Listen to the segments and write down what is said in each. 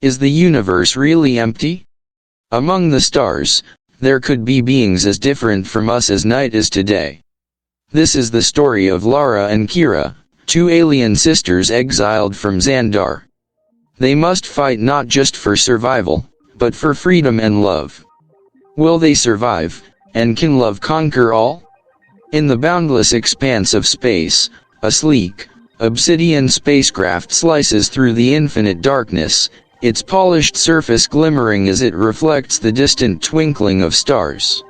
Is the universe really empty? Among the stars, there could be beings as different from us as night is today. This is the story of Lara and Kira, two alien sisters exiled from Xandar. They must fight not just for survival, but for freedom and love. Will they survive, and can love conquer all? In the boundless expanse of space, a sleek, obsidian spacecraft slices through the infinite darkness, its polished surface glimmering as it reflects the distant twinkling of stars.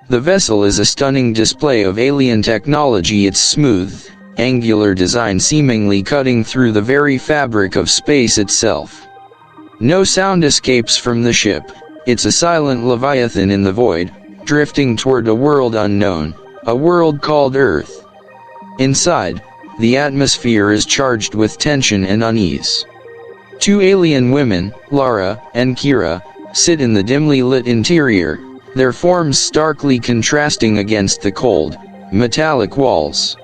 The vessel is a stunning display of alien technology, its smooth, angular design seemingly cutting through the very fabric of space itself. No sound escapes from the ship, it's a silent leviathan in the void, drifting toward a world unknown, a world called Earth. Inside, the atmosphere is charged with tension and unease. Two alien women, Lara and Kira, sit in the dimly lit interior, their forms starkly contrasting against the cold, metallic walls.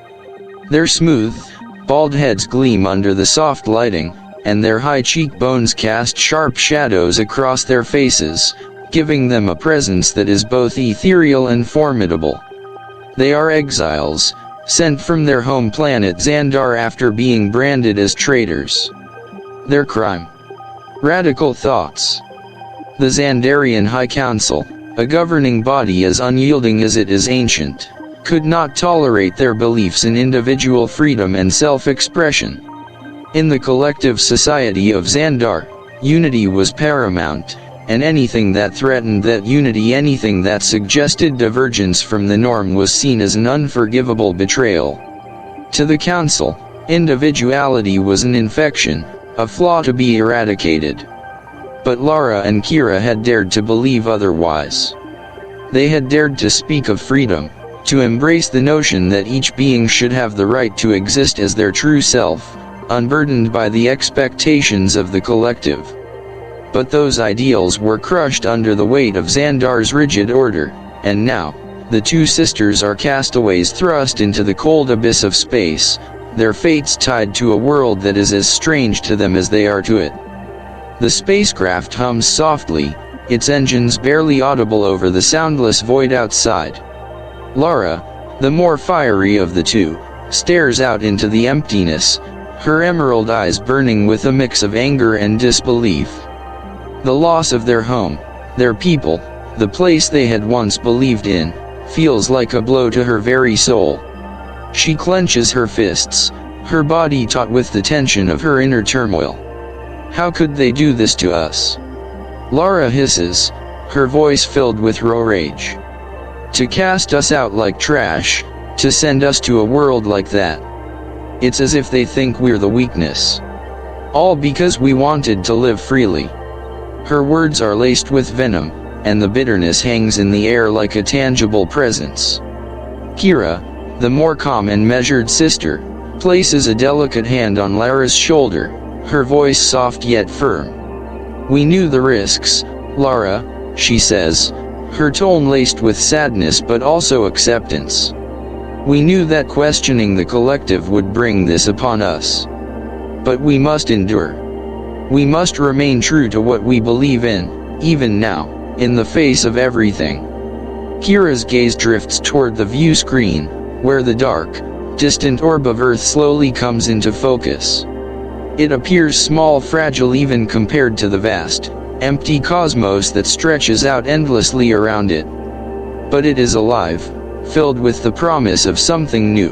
Their smooth, bald heads gleam under the soft lighting, and their high cheekbones cast sharp shadows across their faces, giving them a presence that is both ethereal and formidable. They are exiles, sent from their home planet Xandar after being branded as traitors. Their crime? Radical thoughts. The Xandarian High Council, a governing body as unyielding as it is ancient, could not tolerate their beliefs in individual freedom and self-expression. In the collective society of Xandar, unity was paramount, and anything that threatened that unity, anything that suggested divergence from the norm, was seen as an unforgivable betrayal. To the council, individuality was an infection, a flaw to be eradicated. But Lara and Kira had dared to believe otherwise. They had dared to speak of freedom, to embrace the notion that each being should have the right to exist as their true self, unburdened by the expectations of the collective. But those ideals were crushed under the weight of Xandar's rigid order, and now, the two sisters are castaways thrust into the cold abyss of space, their fates tied to a world that is as strange to them as they are to it. The spacecraft hums softly, its engines barely audible over the soundless void outside. Lara, the more fiery of the two, stares out into the emptiness, her emerald eyes burning with a mix of anger and disbelief. The loss of their home, their people, the place they had once believed in, feels like a blow to her very soul. She clenches her fists, her body taut with the tension of her inner turmoil. How could they do this to us? Lara hisses, her voice filled with raw rage. To cast us out like trash, to send us to a world like that. It's as if they think we're the weakness. All because we wanted to live freely. Her words are laced with venom, and the bitterness hangs in the air like a tangible presence. Kira, the more calm and measured sister, places a delicate hand on Lara's shoulder, her voice soft yet firm. We knew the risks, Lara, she says, her tone laced with sadness but also acceptance. We knew that questioning the collective would bring this upon us. But we must endure. We must remain true to what we believe in, even now, in the face of everything. Kira's gaze drifts toward the view screen, where the dark, distant orb of Earth slowly comes into focus. It appears small, fragile even compared to the vast, empty cosmos that stretches out endlessly around it. But it is alive, filled with the promise of something new.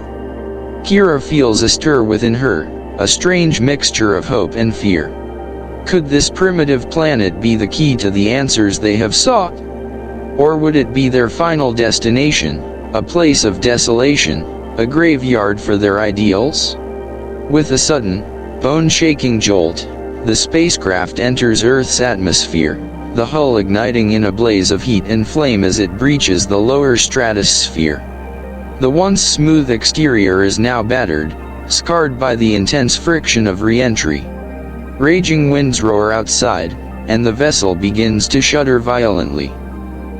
Kira feels a stir within her, a strange mixture of hope and fear. Could this primitive planet be the key to the answers they have sought? Or would it be their final destination, a place of desolation, a graveyard for their ideals? With a sudden, bone-shaking jolt, the spacecraft enters Earth's atmosphere, the hull igniting in a blaze of heat and flame as it breaches the lower stratosphere. The once smooth exterior is now battered, scarred by the intense friction of re-entry. Raging winds roar outside, and the vessel begins to shudder violently.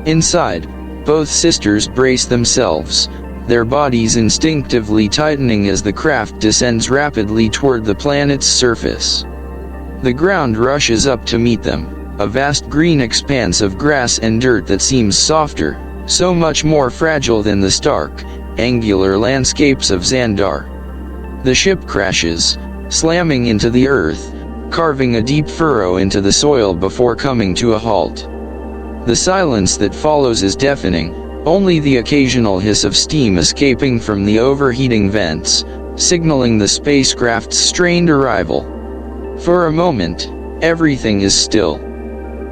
Inside, both sisters brace themselves, their bodies instinctively tightening as the craft descends rapidly toward the planet's surface. The ground rushes up to meet them, a vast green expanse of grass and dirt that seems softer, so much more fragile than the stark, angular landscapes of Xandar. The ship crashes, slamming into the earth, carving a deep furrow into the soil before coming to a halt. The silence that follows is deafening, only the occasional hiss of steam escaping from the overheating vents, signaling the spacecraft's strained arrival. For a moment, everything is still.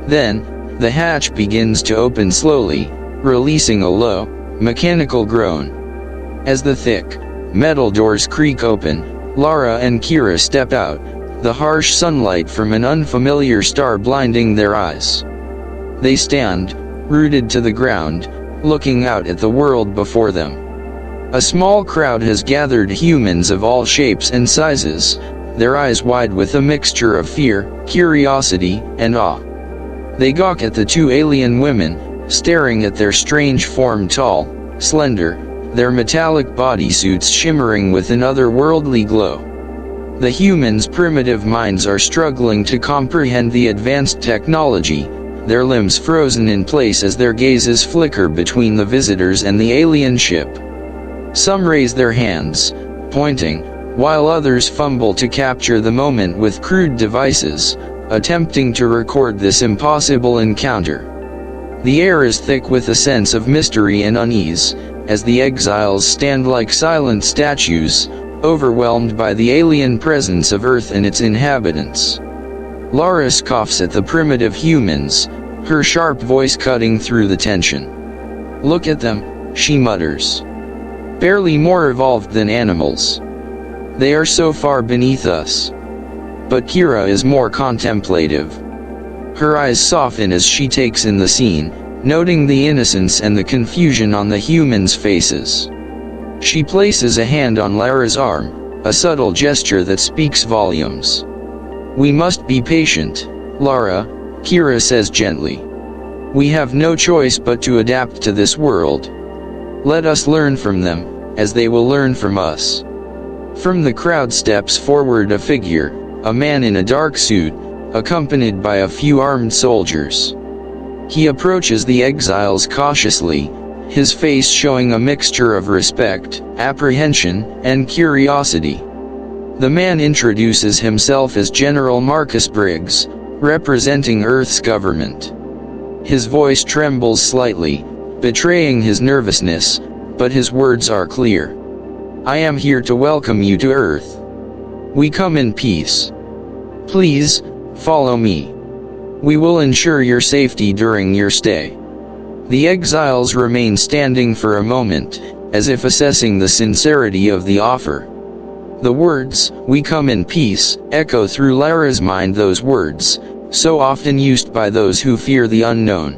Then, the hatch begins to open slowly, releasing a low, mechanical groan. As the thick, metal doors creak open, Lara and Kira step out, the harsh sunlight from an unfamiliar star blinding their eyes. They stand, rooted to the ground, looking out at the world before them. A small crowd has gathered, humans of all shapes and sizes, their eyes wide with a mixture of fear, curiosity, and awe. They gawk at the two alien women, staring at their strange form, tall, slender, their metallic bodysuits shimmering with an otherworldly glow. The humans' primitive minds are struggling to comprehend the advanced technology, their limbs frozen in place as their gazes flicker between the visitors and the alien ship. Some raise their hands, pointing, while others fumble to capture the moment with crude devices, attempting to record this impossible encounter. The air is thick with a sense of mystery and unease, as the exiles stand like silent statues, overwhelmed by the alien presence of Earth and its inhabitants. Lara scoffs at the primitive humans, her sharp voice cutting through the tension. "Look at them," she mutters. "Barely more evolved than animals. They are so far beneath us." But Kira is more contemplative. Her eyes soften as she takes in the scene, noting the innocence and the confusion on the humans' faces. She places a hand on Lara's arm, a subtle gesture that speaks volumes. "We must be patient, Lara," Kira says gently. "We have no choice but to adapt to this world. Let us learn from them, as they will learn from us." From the crowd steps forward a figure, a man in a dark suit, accompanied by a few armed soldiers. He approaches the exiles cautiously, his face showing a mixture of respect, apprehension, and curiosity. The man introduces himself as General Marcus Briggs, representing Earth's government. His voice trembles slightly, betraying his nervousness, but his words are clear. "I am here to welcome you to Earth. We come in peace. Please, follow me. We will ensure your safety during your stay." The exiles remain standing for a moment, as if assessing the sincerity of the offer. The words, "We come in peace," echo through Lara's mind, those words, so often used by those who fear the unknown.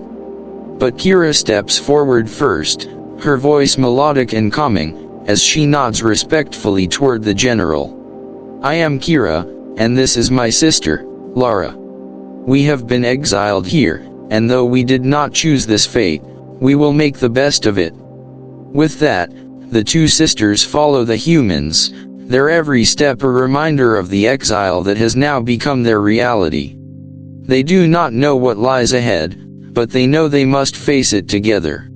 But Kira steps forward first, her voice melodic and calming, as she nods respectfully toward the general. "I am Kira, and this is my sister, Lara. We have been exiled here, and though we did not choose this fate, we will make the best of it." With that, the two sisters follow the humans, their every step a reminder of the exile that has now become their reality. They do not know what lies ahead, but they know they must face it together.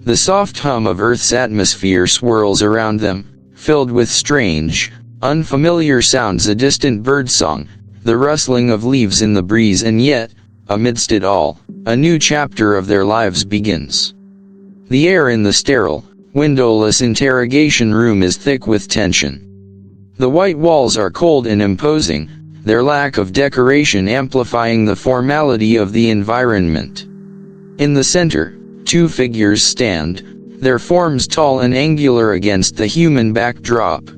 The soft hum of Earth's atmosphere swirls around them, filled with strange, unfamiliar sounds, a distant birdsong, the rustling of leaves in the breeze, and yet, amidst it all, a new chapter of their lives begins. The air in the sterile, windowless interrogation room is thick with tension. The white walls are cold and imposing, their lack of decoration amplifying the formality of the environment. In the center, two figures stand, their forms tall and angular against the human backdrop.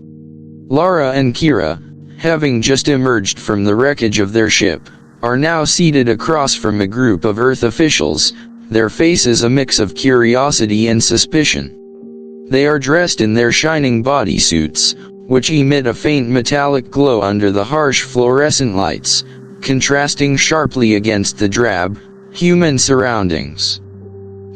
Lara and Kira, having just emerged from the wreckage of their ship, are now seated across from a group of Earth officials, their faces a mix of curiosity and suspicion. They are dressed in their shining bodysuits, which emit a faint metallic glow under the harsh fluorescent lights, contrasting sharply against the drab, human surroundings.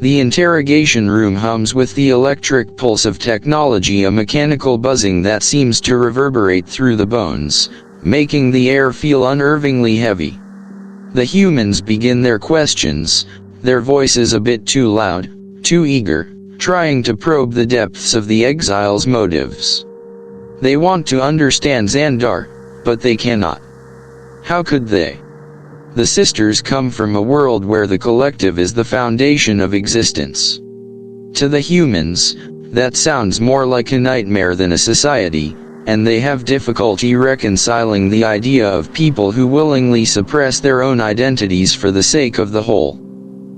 The interrogation room hums with the electric pulse of technology, a mechanical buzzing that seems to reverberate through the bones, making the air feel unnervingly heavy. The humans begin their questions, their voices a bit too loud, too eager, trying to probe the depths of the exile's motives. They want to understand Xandar, but they cannot. How could they? The sisters come from a world where the collective is the foundation of existence. To the humans, that sounds more like a nightmare than a society, and they have difficulty reconciling the idea of people who willingly suppress their own identities for the sake of the whole.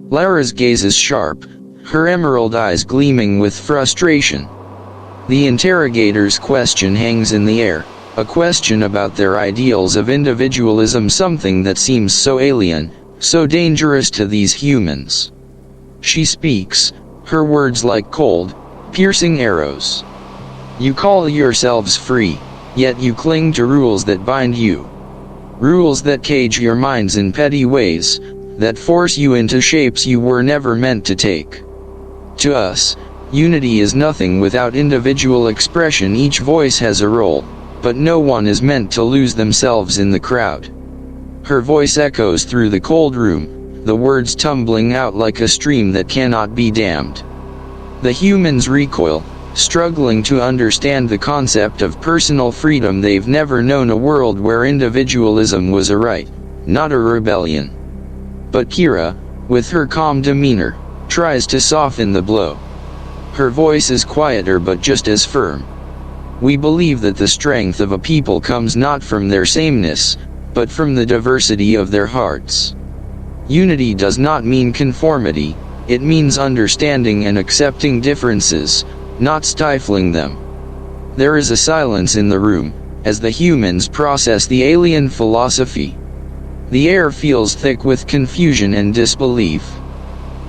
Lara's gaze is sharp, her emerald eyes gleaming with frustration. The interrogator's question hangs in the air, a question about their ideals of individualism, something that seems so alien, so dangerous to these humans. She speaks, her words like cold, piercing arrows. You call yourselves free, yet you cling to rules that bind you. Rules that cage your minds in petty ways, that force you into shapes you were never meant to take. To us, unity is nothing without individual expression. Each voice has a role, but no one is meant to lose themselves in the crowd. Her voice echoes through the cold room, the words tumbling out like a stream that cannot be dammed. The humans recoil, struggling to understand the concept of personal freedom. They've never known a world where individualism was a right, not a rebellion. But Kira, with her calm demeanor, tries to soften the blow. Her voice is quieter but just as firm. We believe that the strength of a people comes not from their sameness, but from the diversity of their hearts. Unity does not mean conformity, it means understanding and accepting differences, not stifling them. There is a silence in the room, as the humans process the alien philosophy. The air feels thick with confusion and disbelief.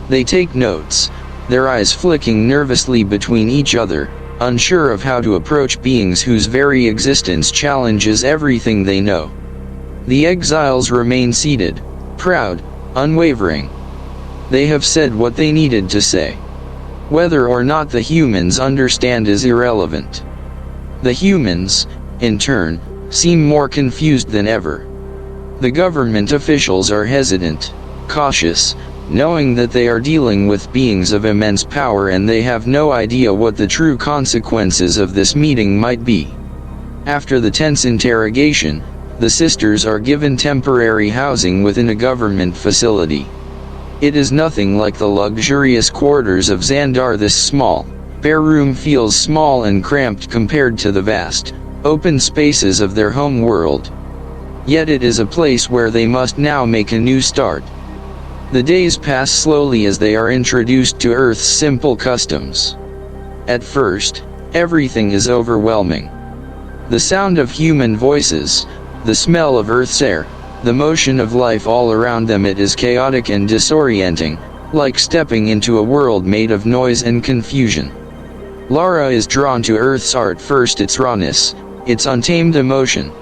They take notes, their eyes flicking nervously between each other, unsure of how to approach beings whose very existence challenges everything they know. The exiles remain seated, proud, unwavering. They have said what they needed to say. Whether or not the humans understand is irrelevant. The humans, in turn, seem more confused than ever. The government officials are hesitant, cautious, knowing that they are dealing with beings of immense power and they have no idea what the true consequences of this meeting might be. After the tense interrogation, the sisters are given temporary housing within a government facility. It is nothing like the luxurious quarters of Xandar. This small, bare room feels small and cramped compared to the vast, open spaces of their home world. Yet it is a place where they must now make a new start. The days pass slowly as they are introduced to Earth's simple customs. At first, everything is overwhelming. The sound of human voices, the smell of Earth's air, the motion of life all around them, it is chaotic and disorienting, like stepping into a world made of noise and confusion. Lara is drawn to Earth's art first, its rawness, its untamed emotion.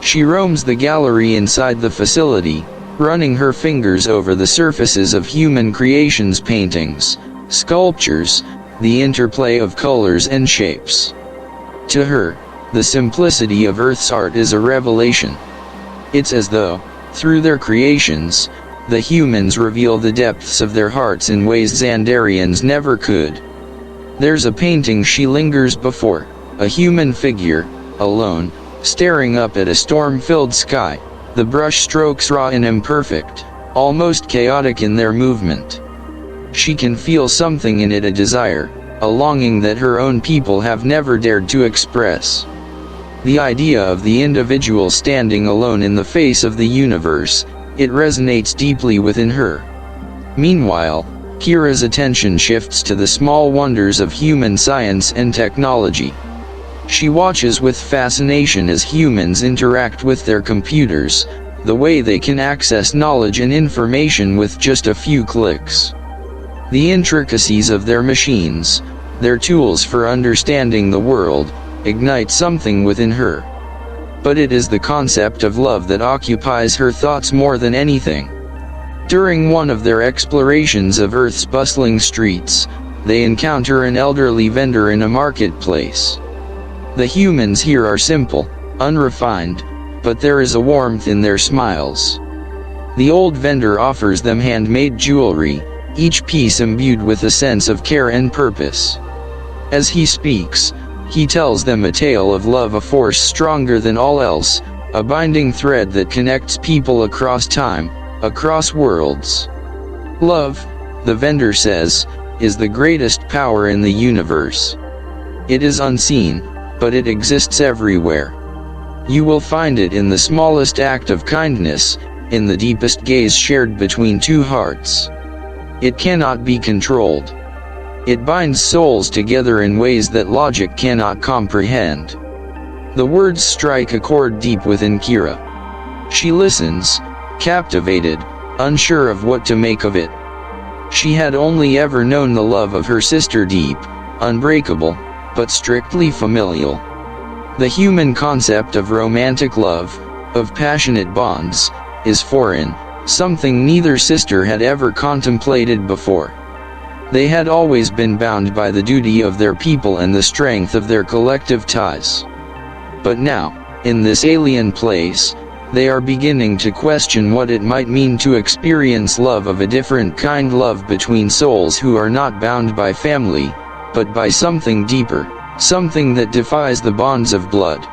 She roams the gallery inside the facility, running her fingers over the surfaces of human creations, paintings, sculptures, the interplay of colors and shapes. To her, the simplicity of Earth's art is a revelation. It's as though, through their creations, the humans reveal the depths of their hearts in ways Xandarians never could. There's a painting she lingers before, a human figure, alone, staring up at a storm-filled sky, the brush strokes raw and imperfect, almost chaotic in their movement. She can feel something in it, a desire, a longing that her own people have never dared to express. The idea of the individual standing alone in the face of the universe, it resonates deeply within her. Meanwhile, Kira's attention shifts to the small wonders of human science and technology. She watches with fascination as humans interact with their computers, the way they can access knowledge and information with just a few clicks. The intricacies of their machines, their tools for understanding the world, ignite something within her. But it is the concept of love that occupies her thoughts more than anything. During one of their explorations of Earth's bustling streets, they encounter an elderly vendor in a marketplace. The humans here are simple, unrefined, but there is a warmth in their smiles. The old vendor offers them handmade jewelry, each piece imbued with a sense of care and purpose. As he speaks, he tells them a tale of love, a force stronger than all else, a binding thread that connects people across time, across worlds. Love, the vendor says, is the greatest power in the universe. It is unseen, but it exists everywhere. You will find it in the smallest act of kindness, in the deepest gaze shared between two hearts. It cannot be controlled. It binds souls together in ways that logic cannot comprehend. The words strike a chord deep within Kira. She listens, captivated, unsure of what to make of it. She had only ever known the love of her sister, deep, unbreakable, but strictly familial. The human concept of romantic love, of passionate bonds, is foreign, something neither sister had ever contemplated before. They had always been bound by the duty of their people and the strength of their collective ties. But now, in this alien place, they are beginning to question what it might mean to experience love of a different kind, love between souls who are not bound by family, but by something deeper, something that defies the bonds of blood.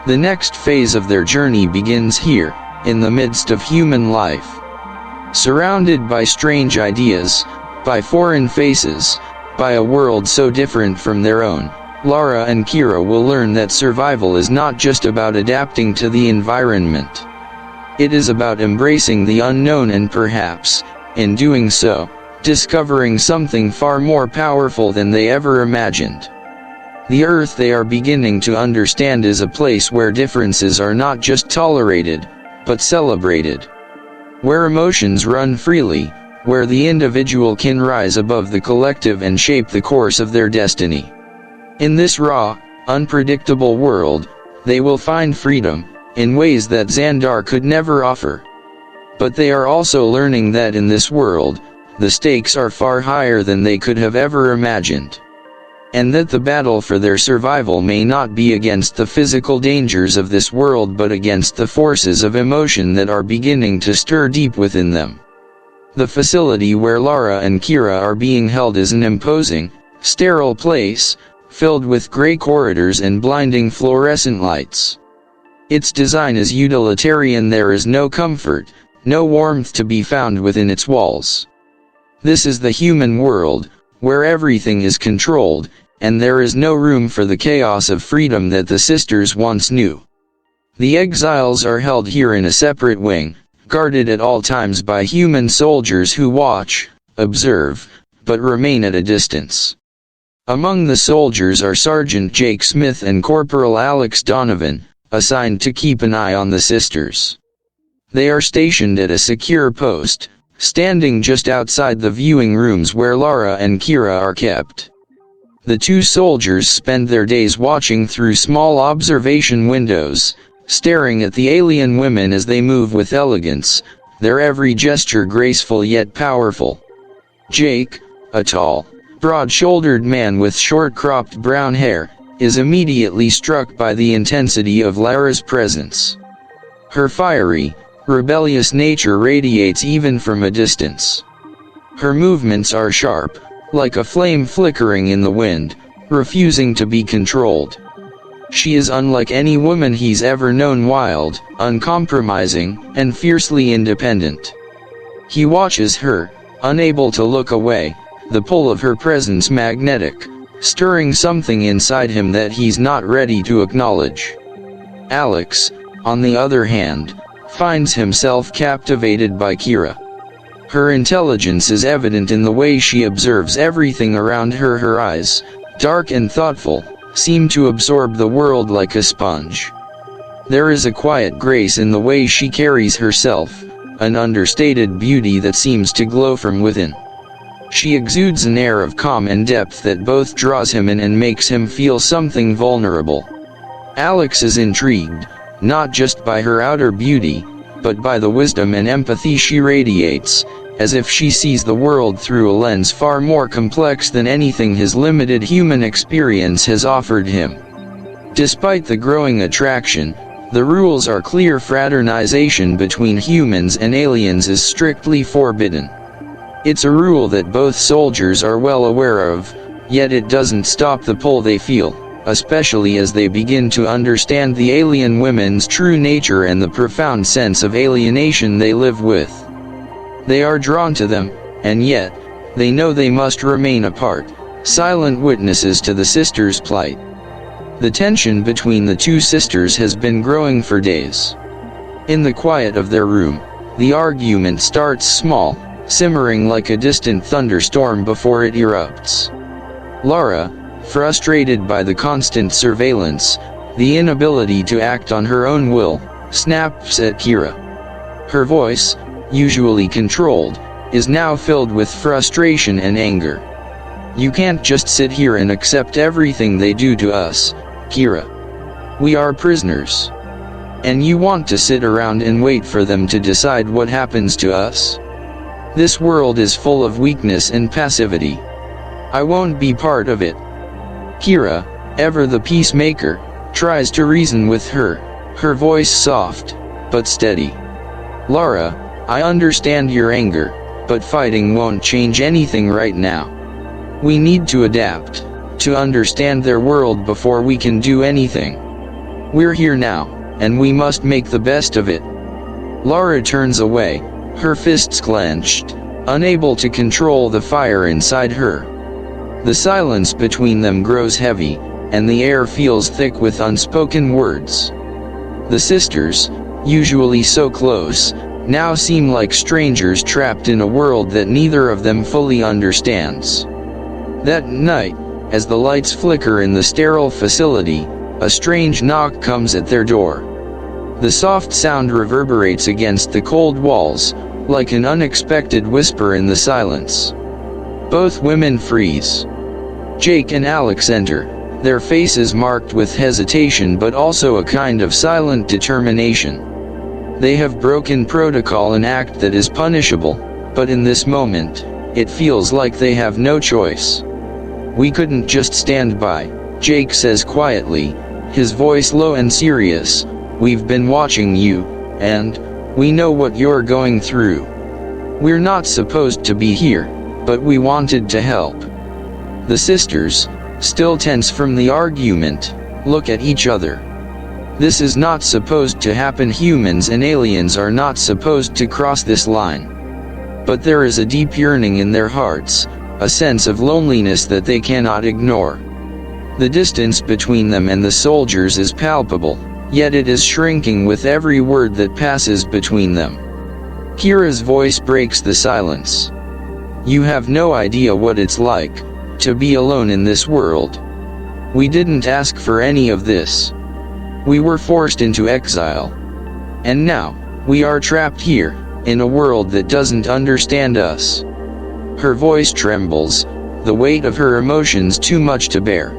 The next phase of their journey begins here, in the midst of human life. Surrounded by strange ideas, by foreign faces, by a world so different from their own, Lara and Kira will learn that survival is not just about adapting to the environment. It is about embracing the unknown and perhaps, in doing so, discovering something far more powerful than they ever imagined. The Earth, they are beginning to understand, is a place where differences are not just tolerated, but celebrated. Where emotions run freely, where the individual can rise above the collective and shape the course of their destiny. In this raw, unpredictable world, they will find freedom, in ways that Xandar could never offer. But they are also learning that in this world, the stakes are far higher than they could have ever imagined. And that the battle for their survival may not be against the physical dangers of this world, but against the forces of emotion that are beginning to stir deep within them. The facility where Lara and Kira are being held is an imposing, sterile place, filled with gray corridors and blinding fluorescent lights. Its design is utilitarian. There is no comfort, no warmth to be found within its walls. This is the human world, where everything is controlled, and there is no room for the chaos of freedom that the sisters once knew. The exiles are held here in a separate wing, guarded at all times by human soldiers who watch, observe, but remain at a distance. Among the soldiers are Sergeant Jake Smith and Corporal Alex Donovan, assigned to keep an eye on the sisters. They are stationed at a secure post, standing just outside the viewing rooms where Lara and Kira are kept. The two soldiers spend their days watching through small observation windows, staring at the alien women as they move with elegance, their every gesture graceful yet powerful. Jake, a tall, broad-shouldered man with short-cropped brown hair, is immediately struck by the intensity of Lara's presence. Her fiery, rebellious nature radiates even from a distance. Her movements are sharp, like a flame flickering in the wind, refusing to be controlled. She is unlike any woman he's ever known, wild, uncompromising, and fiercely independent. He watches her, unable to look away, the pull of her presence magnetic, stirring something inside him that he's not ready to acknowledge. Alex, on the other hand, finds himself captivated by Kira. Her intelligence is evident in the way she observes everything around her. Her eyes, dark and thoughtful, seem to absorb the world like a sponge. There is a quiet grace in the way she carries herself, an understated beauty that seems to glow from within. She exudes an air of calm and depth that both draws him in and makes him feel something vulnerable. Alex is intrigued, not just by her outer beauty, but by the wisdom and empathy she radiates, as if she sees the world through a lens far more complex than anything his limited human experience has offered him. Despite the growing attraction, The rules are clear. Fraternization between humans and aliens is strictly forbidden. It's a rule that both soldiers are well aware of, yet it doesn't stop the pull they feel, especially as they begin to understand the alien women's true nature and the profound sense of alienation they live with. They are drawn to them, and yet, they know they must remain apart, silent witnesses to the sisters' plight. The tension between the two sisters has been growing for days. In the quiet of their room, the argument starts small, simmering like a distant thunderstorm before it erupts. Lara, frustrated by the constant surveillance, the inability to act on her own will, snaps at Kira. Her voice, usually controlled, is now filled with frustration and anger. "You can't just sit here and accept everything they do to us, Kira. We are prisoners. And you want to sit around and wait for them to decide what happens to us? This world is full of weakness and passivity. I won't be part of it." Kira, ever the peacemaker, tries to reason with her, her voice soft, but steady. "Lara, I understand your anger, but fighting won't change anything right now. We need to adapt, to understand their world before we can do anything. We're here now, and we must make the best of it." Lara turns away, her fists clenched, unable to control the fire inside her. The silence between them grows heavy, and the air feels thick with unspoken words. The sisters, usually so close, now seem like strangers trapped in a world that neither of them fully understands. That night, as the lights flicker in the sterile facility, a strange knock comes at their door. The soft sound reverberates against the cold walls, like an unexpected whisper in the silence. Both women freeze. Jake and Alex enter, their faces marked with hesitation but also a kind of silent determination. They have broken protocol, an act that is punishable, but in this moment, it feels like they have no choice. "We couldn't just stand by," Jake says quietly, his voice low and serious. "We've been watching you, and we know what you're going through. We're not supposed to be here, but we wanted to help." The sisters, still tense from the argument, look at each other. This is not supposed to happen. Humans and aliens are not supposed to cross this line. But there is a deep yearning in their hearts, a sense of loneliness that they cannot ignore. The distance between them and the soldiers is palpable, yet it is shrinking with every word that passes between them. Kira's voice breaks the silence. "You have no idea what it's like to be alone in this world. We didn't ask for any of this. We were forced into exile. And now, we are trapped here, in a world that doesn't understand us." Her voice trembles, the weight of her emotions too much to bear.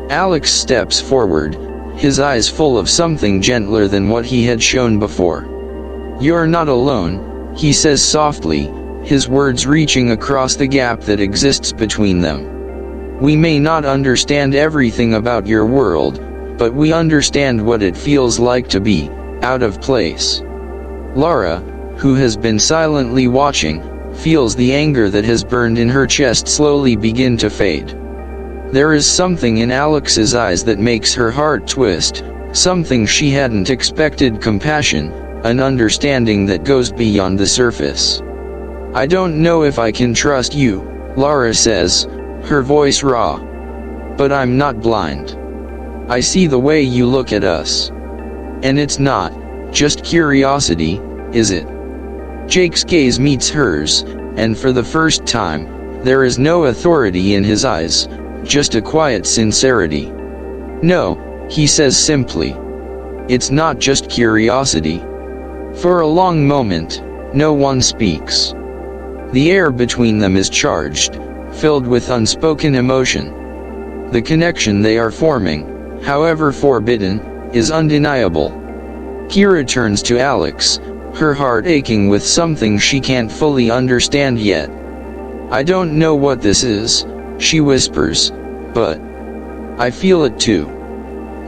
Alex steps forward, his eyes full of something gentler than what he had shown before. "You're not alone," he says softly, his words reaching across the gap that exists between them. "We may not understand everything about your world, but we understand what it feels like to be out of place." Lara, who has been silently watching, feels the anger that has burned in her chest slowly begin to fade. There is something in Alex's eyes that makes her heart twist, something she hadn't expected: compassion, an understanding that goes beyond the surface. "I don't know if I can trust you," Lara says, her voice raw. "But I'm not blind. I see the way you look at us. And it's not just curiosity, is it?" Jake's gaze meets hers, and for the first time, there is no authority in his eyes, just a quiet sincerity. "No," he says simply. "It's not just curiosity." For a long moment, no one speaks. The air between them is charged, filled with unspoken emotion. The connection they are forming, however forbidden, is undeniable. Kira turns to Alex, her heart aching with something she can't fully understand yet. "I don't know what this is," she whispers, "but I feel it too."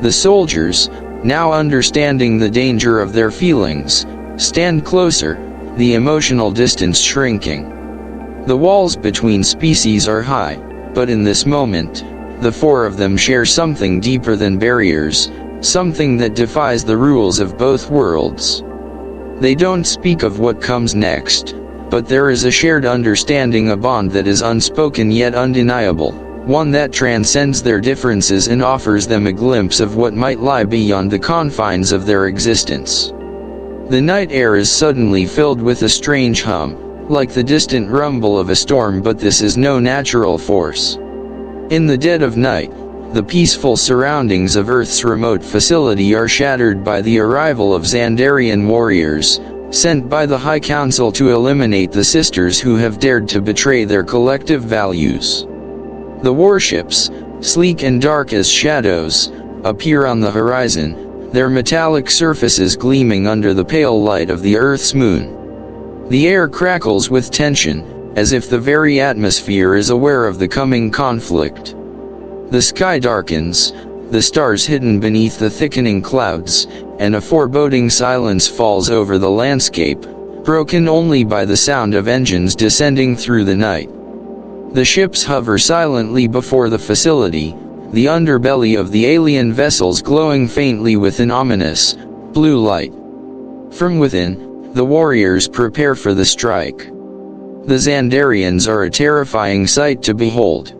The soldiers, now understanding the danger of their feelings, stand closer, the emotional distance shrinking. The walls between species are high, but in this moment, the four of them share something deeper than barriers, something that defies the rules of both worlds. They don't speak of what comes next, but there is a shared understanding, a bond that is unspoken yet undeniable, one that transcends their differences and offers them a glimpse of what might lie beyond the confines of their existence. The night air is suddenly filled with a strange hum, like the distant rumble of a storm, but this is no natural force. In the dead of night, the peaceful surroundings of Earth's remote facility are shattered by the arrival of Xandarian warriors, sent by the High Council to eliminate the sisters who have dared to betray their collective values. The warships, sleek and dark as shadows, appear on the horizon, their metallic surfaces gleaming under the pale light of the Earth's moon. The air crackles with tension, as if the very atmosphere is aware of the coming conflict. The sky darkens, the stars hidden beneath the thickening clouds, and a foreboding silence falls over the landscape, broken only by the sound of engines descending through the night. The ships hover silently before the facility, the underbelly of the alien vessels glowing faintly with an ominous, blue light. From within, the warriors prepare for the strike. The Xandarians are a terrifying sight to behold.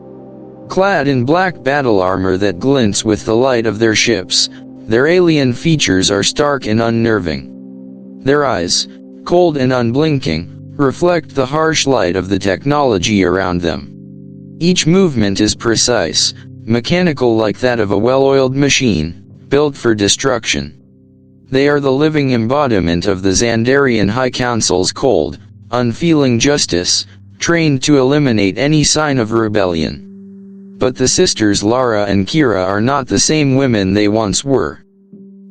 Clad in black battle armor that glints with the light of their ships, their alien features are stark and unnerving. Their eyes, cold and unblinking, reflect the harsh light of the technology around them. Each movement is precise, mechanical, like that of a well-oiled machine, built for destruction. They are the living embodiment of the Xandarian High Council's cold, unfeeling justice, trained to eliminate any sign of rebellion. But the sisters Lara and Kira are not the same women they once were.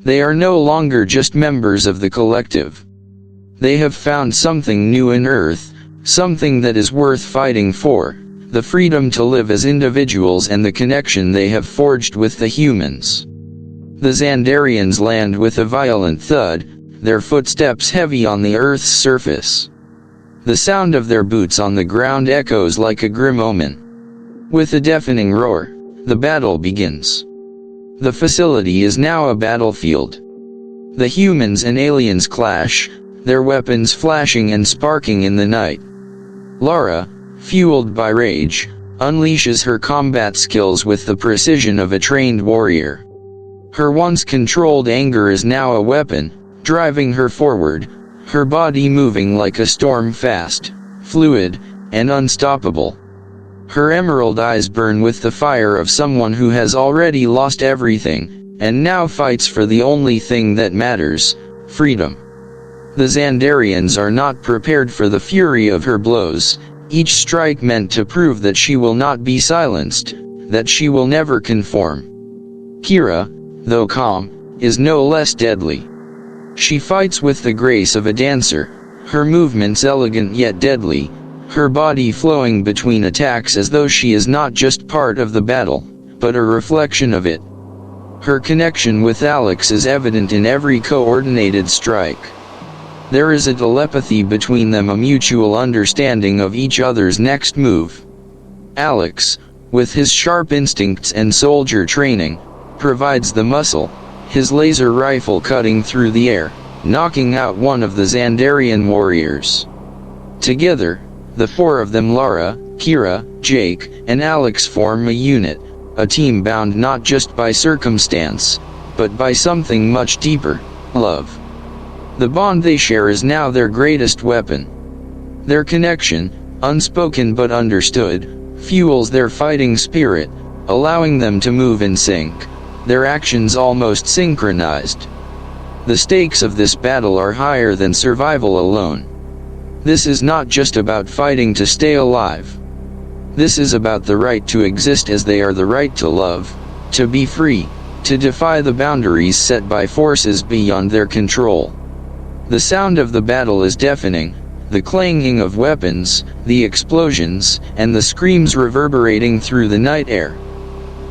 They are no longer just members of the collective. They have found something new in Earth, something that is worth fighting for, the freedom to live as individuals and the connection they have forged with the humans. The Xandarians land with a violent thud, their footsteps heavy on the Earth's surface. The sound of their boots on the ground echoes like a grim omen. With a deafening roar, the battle begins. The facility is now a battlefield. The humans and aliens clash, their weapons flashing and sparking in the night. Lara, fueled by rage, unleashes her combat skills with the precision of a trained warrior. Her once controlled anger is now a weapon, driving her forward, her body moving like a storm, fast, fluid, and unstoppable. Her emerald eyes burn with the fire of someone who has already lost everything, and now fights for the only thing that matters, freedom. The Xandarians are not prepared for the fury of her blows, each strike meant to prove that she will not be silenced, that she will never conform. Kira, though calm, is no less deadly. She fights with the grace of a dancer, her movements elegant yet deadly, her body flowing between attacks as though she is not just part of the battle, but a reflection of it. Her connection with Alex is evident in every coordinated strike. There is a telepathy between them, a mutual understanding of each other's next move. Alex, with his sharp instincts and soldier training, provides the muscle, his laser rifle cutting through the air, knocking out one of the Xandarian warriors. Together, the four of them, Lara, Kira, Jake, and Alex, form a unit, a team bound not just by circumstance, but by something much deeper, love. The bond they share is now their greatest weapon. Their connection, unspoken but understood, fuels their fighting spirit, allowing them to move in sync, their actions almost synchronized. The stakes of this battle are higher than survival alone. This is not just about fighting to stay alive. This is about the right to exist as they are, the right to love, to be free, to defy the boundaries set by forces beyond their control. The sound of the battle is deafening, the clanging of weapons, the explosions, and the screams reverberating through the night air.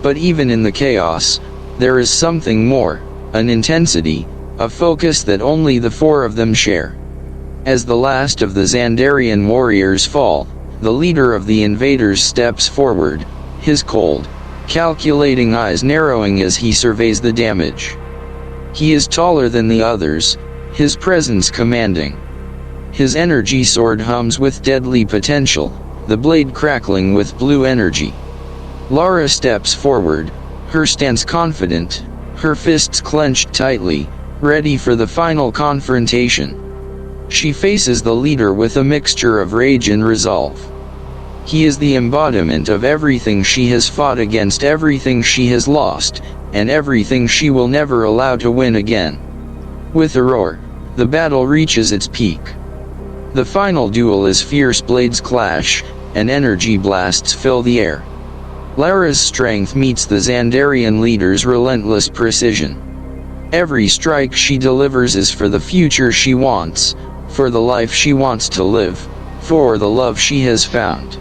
But even in the chaos, there is something more, an intensity, a focus that only the four of them share. As the last of the Xandarian warriors fall, the leader of the invaders steps forward, his cold, calculating eyes narrowing as he surveys the damage. He is taller than the others, his presence commanding. His energy sword hums with deadly potential, the blade crackling with blue energy. Lara steps forward, her stance confident, her fists clenched tightly, ready for the final confrontation. She faces the leader with a mixture of rage and resolve. He is the embodiment of everything she has fought against, everything she has lost, and everything she will never allow to win again. With a roar, the battle reaches its peak. The final duel as fierce blades clash, and energy blasts fill the air. Lara's strength meets the Xandarian leader's relentless precision. Every strike she delivers is for the future she wants, for the life she wants to live, for the love she has found.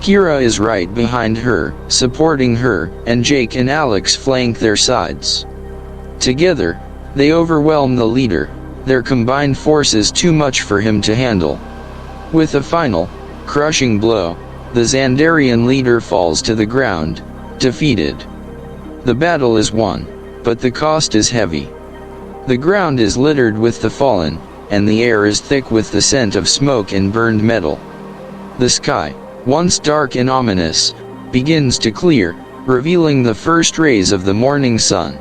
Kira is right behind her, supporting her, and Jake and Alex flank their sides. Together, they overwhelm the leader, their combined forces too much for him to handle. With a final, crushing blow, the Xandarian leader falls to the ground, defeated. The battle is won, but the cost is heavy. The ground is littered with the fallen, and the air is thick with the scent of smoke and burned metal. The sky, once dark and ominous, begins to clear, revealing the first rays of the morning sun.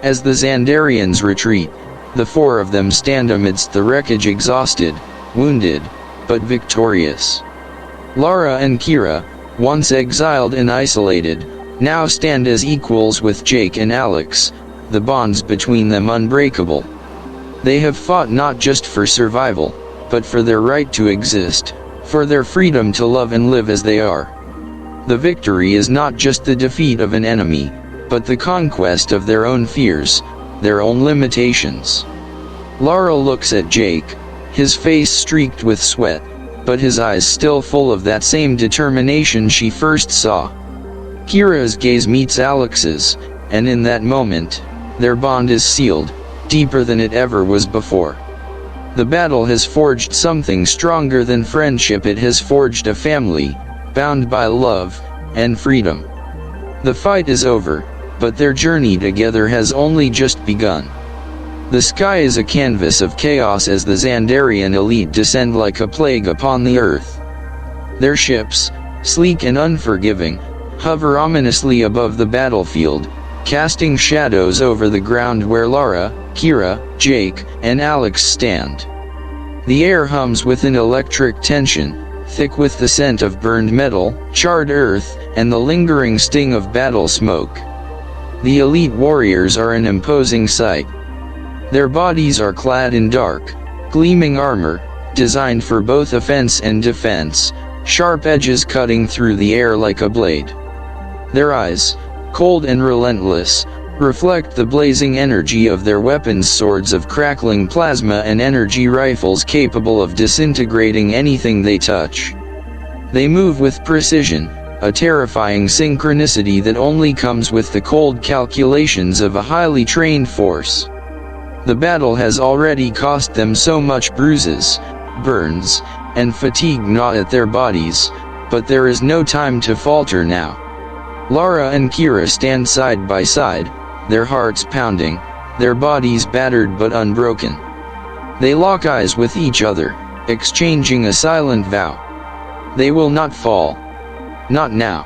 As the Xandarians retreat, the four of them stand amidst the wreckage, exhausted, wounded, but victorious. Lara and Kira, once exiled and isolated, now stand as equals with Jake and Alex, the bonds between them unbreakable. They have fought not just for survival, but for their right to exist, for their freedom to love and live as they are. The victory is not just the defeat of an enemy, but the conquest of their own fears, their own limitations. Lara looks at Jake, his face streaked with sweat, but his eyes still full of that same determination she first saw. Kira's gaze meets Alex's, and in that moment, their bond is sealed, deeper than it ever was before. The battle has forged something stronger than friendship. It has forged a family, bound by love and freedom. The fight is over, but their journey together has only just begun. The sky is a canvas of chaos as the Xandarian elite descend like a plague upon the earth. Their ships, sleek and unforgiving, hover ominously above the battlefield, casting shadows over the ground where Lara, Kira, Jake, and Alex stand. The air hums with an electric tension, thick with the scent of burned metal, charred earth, and the lingering sting of battle smoke. The elite warriors are an imposing sight. Their bodies are clad in dark, gleaming armor, designed for both offense and defense, sharp edges cutting through the air like a blade. Their eyes, cold and relentless, reflect the blazing energy of their weapons, swords of crackling plasma and energy rifles capable of disintegrating anything they touch. They move with precision, a terrifying synchronicity that only comes with the cold calculations of a highly trained force. The battle has already cost them so much bruises, burns, and fatigue gnawed at their bodies, but there is no time to falter now. Lara and Kira stand side by side, their hearts pounding, their bodies battered but unbroken. They lock eyes with each other, exchanging a silent vow. They will not fall. Not now.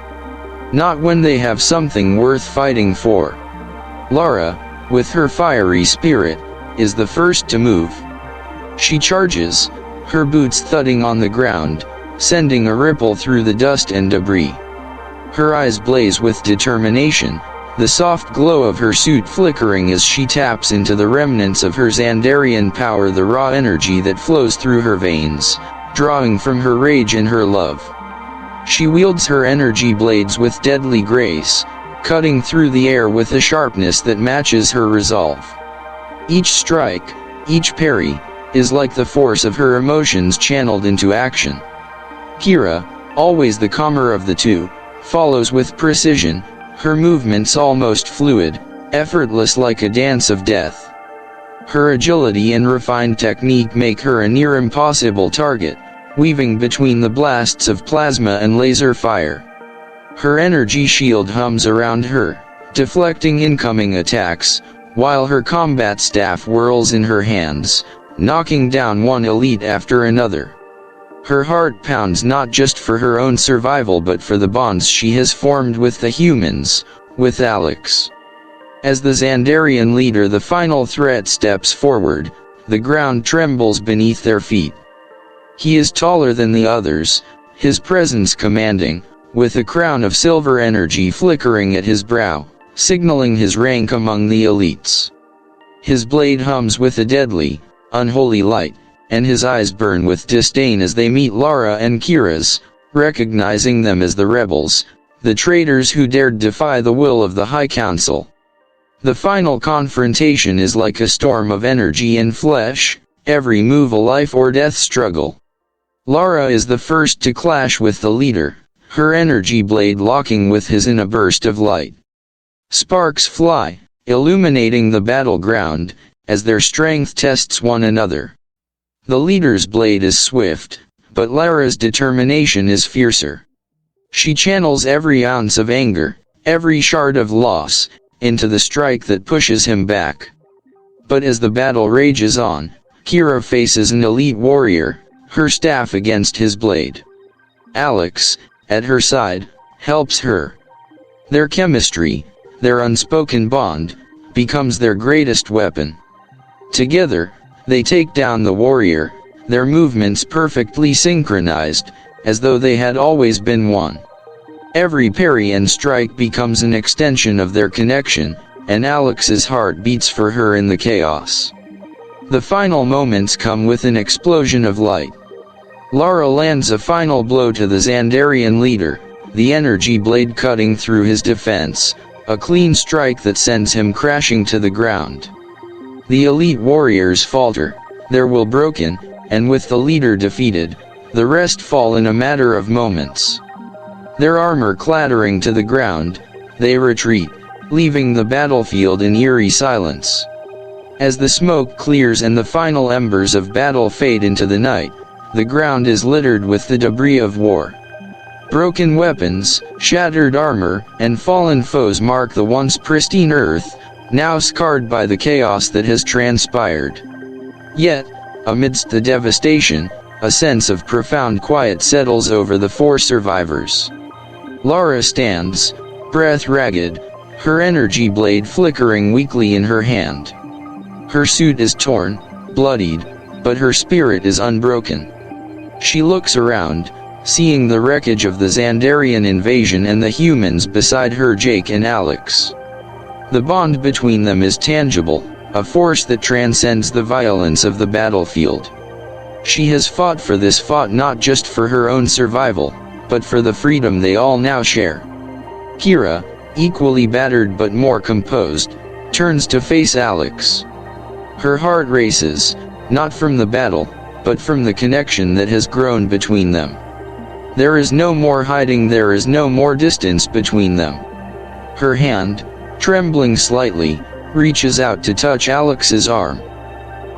Not when they have something worth fighting for. Lara, with her fiery spirit, is the first to move. She charges, her boots thudding on the ground, sending a ripple through the dust and debris. Her eyes blaze with determination, the soft glow of her suit flickering as she taps into the remnants of her Xandarian power, the raw energy that flows through her veins, drawing from her rage and her love. She wields her energy blades with deadly grace, cutting through the air with a sharpness that matches her resolve. Each strike, each parry, is like the force of her emotions channeled into action. Kira, always the calmer of the two, follows with precision, her movements almost fluid, effortless like a dance of death. Her agility and refined technique make her a near impossible target, weaving between the blasts of plasma and laser fire. Her energy shield hums around her, deflecting incoming attacks, while her combat staff whirls in her hands, knocking down one elite after another. Her heart pounds not just for her own survival but for the bonds she has formed with the humans, with Alex. As the Xandarian leader, the final threat steps forward, the ground trembles beneath their feet. He is taller than the others, his presence commanding, with a crown of silver energy flickering at his brow, signaling his rank among the elites. His blade hums with a deadly, unholy light, and his eyes burn with disdain as they meet Lara and Kira's, recognizing them as the rebels, the traitors who dared defy the will of the High Council. The final confrontation is like a storm of energy and flesh, every move a life or death struggle. Lara is the first to clash with the leader, her energy blade locking with his in a burst of light. Sparks fly, illuminating the battleground, as their strength tests one another. The leader's blade is swift, but Lara's determination is fiercer. She channels every ounce of anger, every shard of loss, into the strike that pushes him back. But as the battle rages on, Kira faces an elite warrior, her staff against his blade. Alex, at her side, helps her. Their chemistry, their unspoken bond, becomes their greatest weapon. Together, they take down the warrior, their movements perfectly synchronized, as though they had always been one. Every parry and strike becomes an extension of their connection, and Alex's heart beats for her in the chaos. The final moments come with an explosion of light. Lara lands a final blow to the Xandarian leader, the energy blade cutting through his defense, a clean strike that sends him crashing to the ground. The elite warriors falter, their will broken, and with the leader defeated, the rest fall in a matter of moments. Their armor clattering to the ground, they retreat, leaving the battlefield in eerie silence. As the smoke clears and the final embers of battle fade into the night, the ground is littered with the debris of war. Broken weapons, shattered armor, and fallen foes mark the once pristine earth, now scarred by the chaos that has transpired. Yet, amidst the devastation, a sense of profound quiet settles over the four survivors. Lara stands, breath ragged, her energy blade flickering weakly in her hand. Her suit is torn, bloodied, but her spirit is unbroken. She looks around, seeing the wreckage of the Xandarian invasion and the humans beside her, Jake and Alex. The bond between them is tangible, a force that transcends the violence of the battlefield. She has fought not just for her own survival, but for the freedom they all now share. Kira, equally battered but more composed, turns to face Alex. Her heart races, not from the battle, but from the connection that has grown between them. There is no more hiding, there is no more distance between them. Her hand, trembling slightly, reaches out to touch Alex's arm.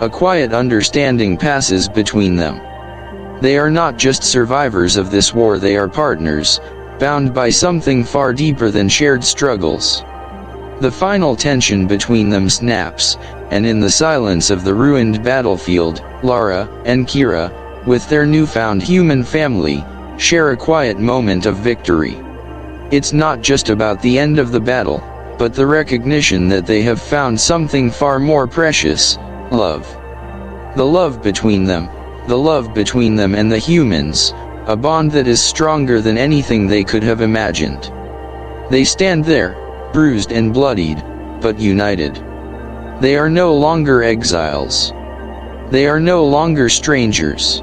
A quiet understanding passes between them. They are not just survivors of this war, they are partners, bound by something far deeper than shared struggles. The final tension between them snaps, and in the silence of the ruined battlefield, Lara and Kira, with their newfound human family, share a quiet moment of victory. It's not just about the end of the battle, but the recognition that they have found something far more precious: love. The love between them and the humans, a bond that is stronger than anything they could have imagined. They stand there, bruised and bloodied, but united. They are no longer exiles. They are no longer strangers.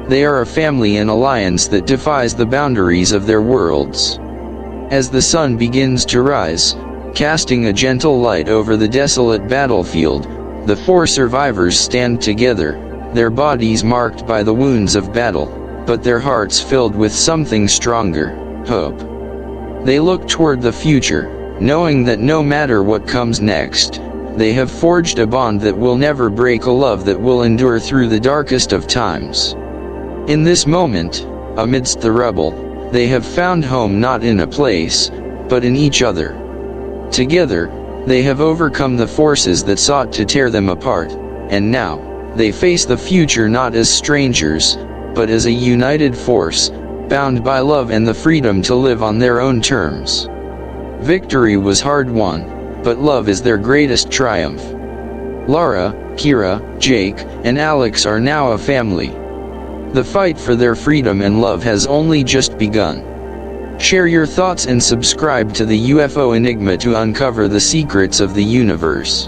They are a family, an alliance that defies the boundaries of their worlds. As the sun begins to rise, casting a gentle light over the desolate battlefield, the four survivors stand together, their bodies marked by the wounds of battle, but their hearts filled with something stronger: hope. They look toward the future, knowing that no matter what comes next, they have forged a bond that will never break, a love that will endure through the darkest of times. In this moment, amidst the rubble, they have found home not in a place, but in each other. Together, they have overcome the forces that sought to tear them apart, and now, they face the future not as strangers, but as a united force, bound by love and the freedom to live on their own terms. Victory was hard won, but love is their greatest triumph. Lara, Kira, Jake, and Alex are now a family. The fight for their freedom and love has only just begun. Share your thoughts and subscribe to the UFO Enigma to uncover the secrets of the universe.